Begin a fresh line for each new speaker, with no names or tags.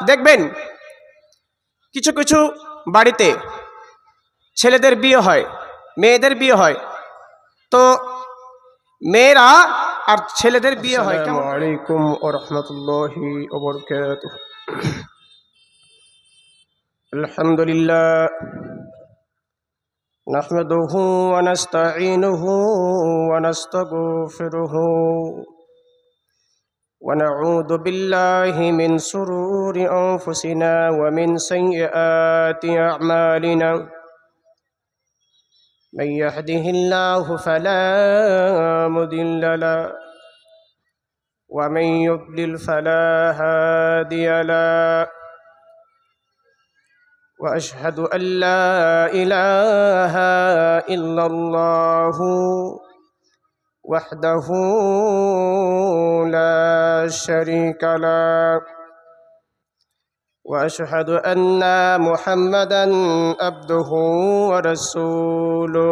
দেখবেন কিছু কিছু বাড়িতে ছেলেদের বিয়ে হয়, মেয়েদের বিয়ে হয়, তো মেয়েরা আর ছেলেদের বিয়ে হয়। আসসালামু আলাইকুম ওয়া রাহমাতুল্লাহি ওয়া বারাকাতুহু। আলহামদুলিল্লাহ নাহমাদুহু ওয়া নাস্তাঈনুহু ওয়া নাস্তাগফিরুহু ওয়া নাউযু বিল্লাহি মিন শুরুরি আনফুসিনা ওয়া মিন সাইয়্যাতি আ'মালিনা। من يهده الله فلا مضل له ومن يضلل فلا هادي له واشهد ان لا اله الا الله وحده لا شريك له واشهد ان محمدا عبده ورسوله